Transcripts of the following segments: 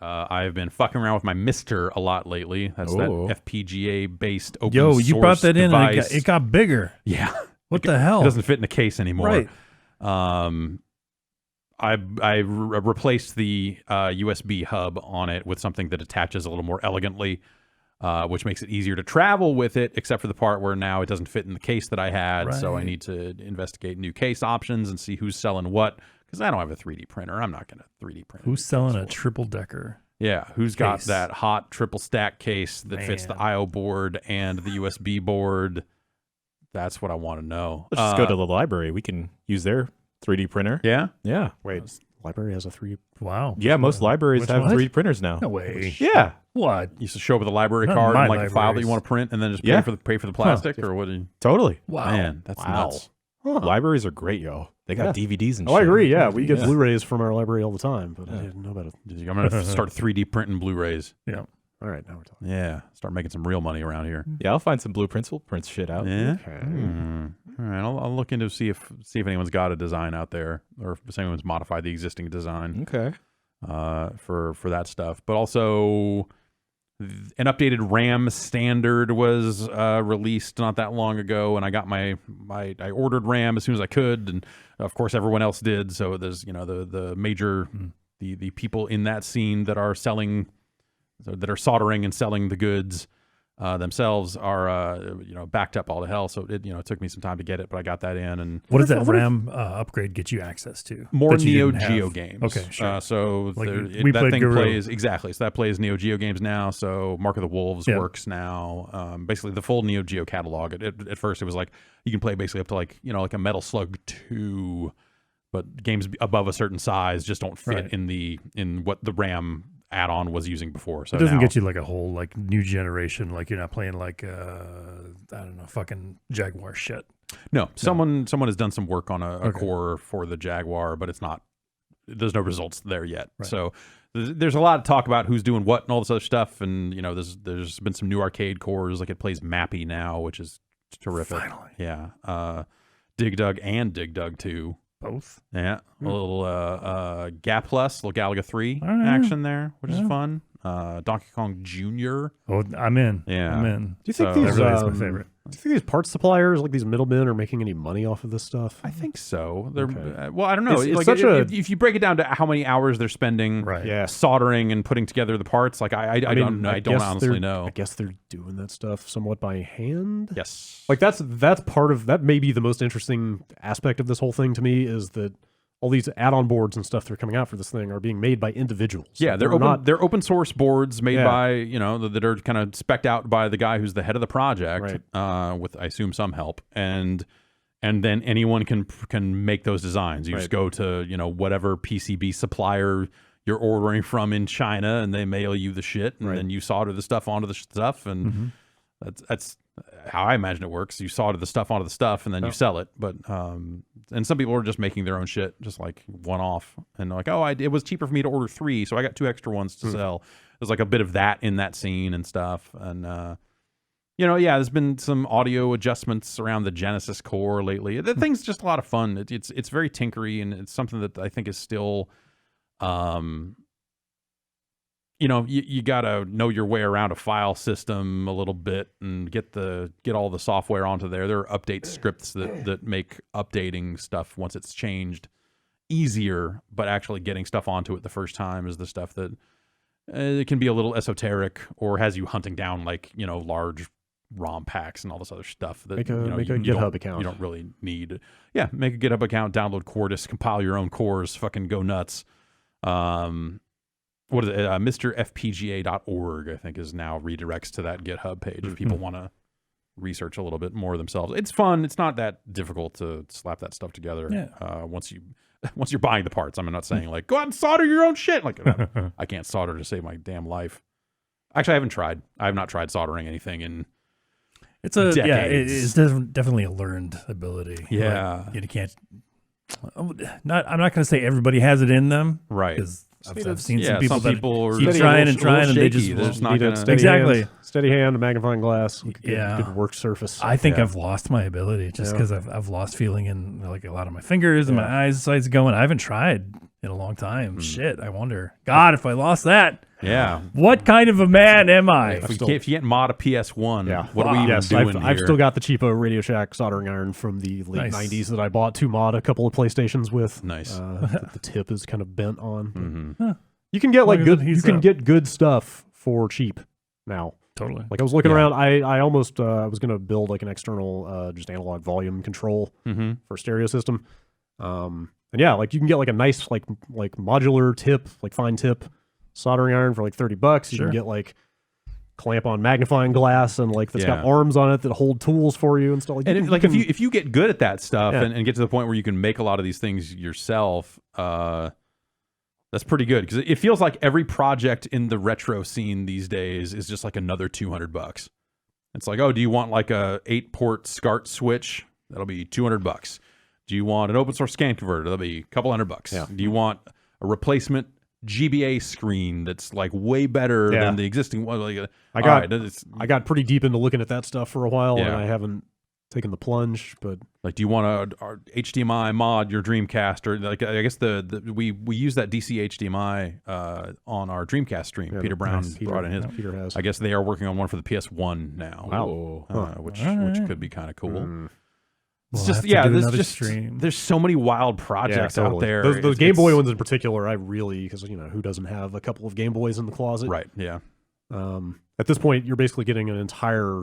I've been fucking around with my MiSTer a lot lately. That's that FPGA-based open source you brought that in device. and it got bigger. Yeah. What the hell? It doesn't fit in the case anymore. Right. I replaced the USB hub on it with something that attaches a little more elegantly, which makes it easier to travel with it, except for the part where now it doesn't fit in the case that I had. Right. So I need to investigate new case options and see who's selling what, because I don't have a 3D printer. I'm not going to 3D print. Who's selling a triple decker? Yeah, who's got that hot triple stack case that fits the I/O board and the USB board? That's what I want to know. Let's just go to the library. We can use their 3D printer. Yeah? Yeah. Wait, library has a 3D? Wow. Yeah, most libraries have 3D printers now. No way. Yeah. What? You used to show up with a library card and like a file that you want to print and then just pay for the plastic or what? Totally. Wow. Man, that's nuts. Huh. Libraries are great, yo. They got DVDs and shit. I agree. Yeah, we get Blu-rays from our library all the time, but I didn't know about it. I'm going to start 3D printing Blu-rays. Yeah. All right, now we're talking. Yeah, start making some real money around here. Yeah, I'll find some blueprints. We'll print shit out. Yeah. Okay. All right, I'll look into see if anyone's got a design out there, or if anyone's modified the existing design. Okay. For that stuff, but also an updated RAM standard was released not that long ago, and I got I ordered RAM as soon as I could, and of course everyone else did. So there's the major the people in that scene that are selling. So that are soldering and selling the goods themselves are backed up all to hell. So it took me some time to get it, but I got that in. And what does that RAM upgrade get you access to? More Neo Geo games. Okay, sure. So like that thing plays exactly. So that plays Neo Geo games now. So Mark of the Wolves works now. Basically the full Neo Geo catalog. At first it was like you can play basically up to like a Metal Slug 2, but games above a certain size just don't fit in what the RAM add-on was using before. So it doesn't get you like a whole like new generation, like you're not playing like I don't know, fucking Jaguar shit. No, someone has done some work on a core for the Jaguar, but there's no results there yet. Right. So there's a lot of talk about who's doing what and all this other stuff, and there's been some new arcade cores, like it plays Mappy now, which is terrific. Finally. Yeah. Dig Dug and Dig Dug 2. Both. Yeah. A little Gap Plus, little Galaga 3 action there, which is fun. Donkey Kong Jr. Oh, I'm in. Yeah. I'm in. Do you think these that really is my favorite? Do you think these parts suppliers, like these middlemen, are making any money off of this stuff? I think so. They're well, I don't know. It's like such if you break it down to how many hours they're spending soldering and putting together the parts, like I don't honestly know. I guess they're doing that stuff somewhat by hand. Yes. Like that's part of that. May be the most interesting aspect of this whole thing to me is that all these add-on boards and stuff that are coming out for this thing are being made by individuals. Yeah, they're open source boards made by that are kind of spec'd out by the guy who's the head of the project, with I assume some help, and then anyone can make those designs. You just go to whatever PCB supplier you're ordering from in China, and they mail you the shit, and then you solder the stuff onto the stuff, and that's how I imagine it works. You solder the stuff onto the stuff, and then you sell it. But and some people are just making their own shit, just like one off, and like, it was cheaper for me to order 3, so I got 2 extra ones to sell. There's like a bit of that in that scene and stuff, and there's been some audio adjustments around the Genesis core lately. The thing's just a lot of fun. It's very tinkery, and it's something that I think is still. You gotta know your way around a file system a little bit and get all the software onto there. There are update scripts that make updating stuff once it's changed easier, but actually getting stuff onto it the first time is the stuff that it can be a little esoteric or has you hunting down large ROM packs and all this other stuff that make a GitHub account. You don't really need. Yeah, make a GitHub account, download Cordis, compile your own cores, fucking go nuts. What is it? MiSTerFPGA.org, I think, is now redirects to that GitHub page if people want to research a little bit more themselves. It's fun. It's not that difficult to slap that stuff together. Yeah. Once you're buying the parts. I'm not saying like go out and solder your own shit. Like I can't solder to save my damn life. Actually, I haven't tried. I have not tried soldering anything in. It's decades. It's definitely a learned ability. Yeah, like, you can't. I'm not going to say everybody has it in them, right? Because I've seen some people keep trying and they just not gonna, steady hand, a magnifying glass, good work surface. I think I've lost my ability just because I've lost feeling in like a lot of my fingers and my eyes going. I haven't tried in a long time. Shit, I wonder. God, if I lost that. Yeah. What kind of a man am I? If you can't mod a PS1, what are we even yes, doing I've here? still got the cheapo Radio Shack soldering iron from the late 90s that I bought to mod a couple of PlayStations with. Nice. The tip is kind of bent on. Mm-hmm. Huh. You can get like Look at good. that, You can get good stuff for cheap now. Totally. Like I was looking around. I almost was going to build like an external just analog volume control for stereo system. And yeah, like you can get like a nice like modular tip, like fine tip soldering iron for like $30. You can get like clamp on magnifying glass and like that's got arms on it that hold tools for you and stuff. Like, if you get good at that stuff and get to the point where you can make a lot of these things yourself, that's pretty good, because it feels like every project in the retro scene these days is just like another $200. It's like, oh, do you want like a 8-port SCART switch? That'll be $200. Do you want an open source scan converter? That'll be a couple $100. Yeah. Do you want a replacement GBA screen that's like way better than the existing one? Like, I got pretty deep into looking at that stuff for a while, and I haven't taken the plunge. But like, do you want to HDMI mod your Dreamcast, or like I guess we use that DC HDMI on our Dreamcast stream. Peter Brown brought in his. Peter has. I guess they are working on one for the PS1 now. Wow. Which could be kind of cool. It's We'll just there's so many wild projects out there. Those Game Boy ones in particular, I really, because who doesn't have a couple of Game Boys in the closet? Right. Yeah. At this point, you're basically getting an entire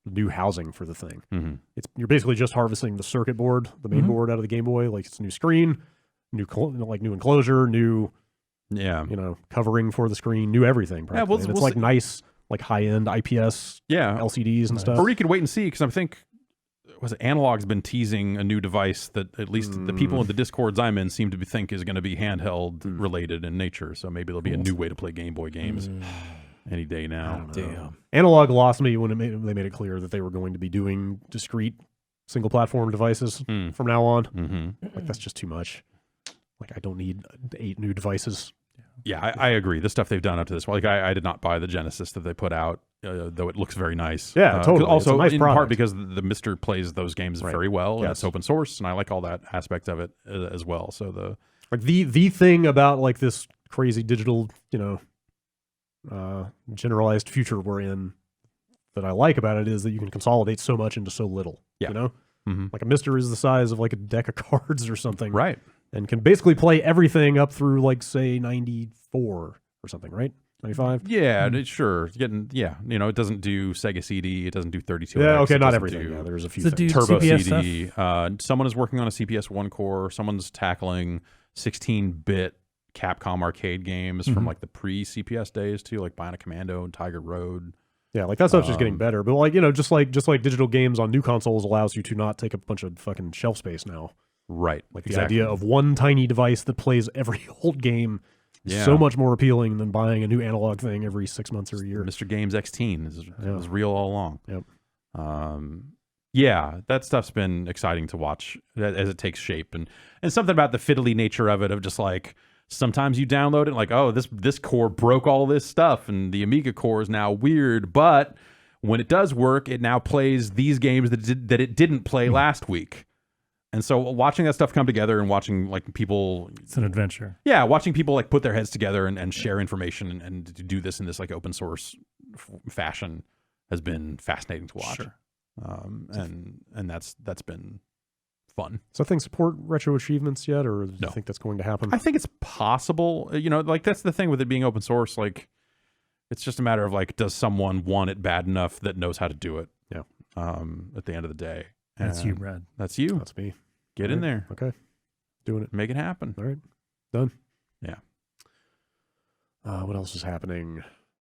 new housing for the thing. You're basically just harvesting the circuit board, the main board out of the Game Boy. Like it's a new screen, new enclosure, new covering for the screen, new everything. Yeah, and it's like nice, like high end IPS LCDs and stuff. Or you could wait and see, because I think Analog's been teasing a new device that at least the people in the Discords I'm in seem to think is going to be handheld related in nature. So maybe there'll be a new way to play Game Boy games any day now. Damn. Analog lost me when they made it clear that they were going to be doing discrete single platform devices from now on. Like that's just too much. Like I don't need 8 new devices. Yeah, I agree. The stuff they've done up to this, like I did not buy the Genesis that they put out, though it looks very nice. Yeah, totally. Also, nice in product. part because the MiSTer plays those games very well, and it's open source, and I like all that aspect of it as well. So the thing about like this crazy digital, generalized future we're in that I like about it is that you can consolidate so much into so little. Yeah. Like a MiSTer is the size of like a deck of cards or something, right? And can basically play everything up through like say 94 or something, right? 95. Yeah, sure. It doesn't do Sega CD. It doesn't do 32. Yeah, okay, not everything. There's a few things. Turbo CPS CD. Someone is working on a CPS 1 core. Someone's tackling 16-bit Capcom arcade games from like the pre-CPS days too, like Bionic Commando and Tiger Road. Yeah, like that stuff's just getting better. But like just like digital games on new consoles allows you to not take a bunch of fucking shelf space now. Right. Like the idea of one tiny device that plays every old game is so much more appealing than buying a new analog thing every 6 months or a year. Mr. Games X-Teen is real all along. Yep. That stuff's been exciting to watch as it takes shape, and something about the fiddly nature of it, of just like sometimes you download it like, oh, this core broke all this stuff, and the Amiga core is now weird, but when it does work, it now plays these games that it didn't play last week. And so watching that stuff come together and watching like people, it's an adventure. Yeah, watching people like put their heads together and share information and do this in this like open source fashion has been fascinating to watch. Sure. And that's been fun. So I think support retro achievements yet, or do you think that's going to happen? I think it's possible. Like that's the thing with it being open source. Like it's just a matter of like, does someone want it bad enough that knows how to do it? Yeah. At the end of the day. That's you, Brad. That's you. That's me. Get in there. Okay. Doing it. Make it happen. All right. Done. Yeah. What else is happening?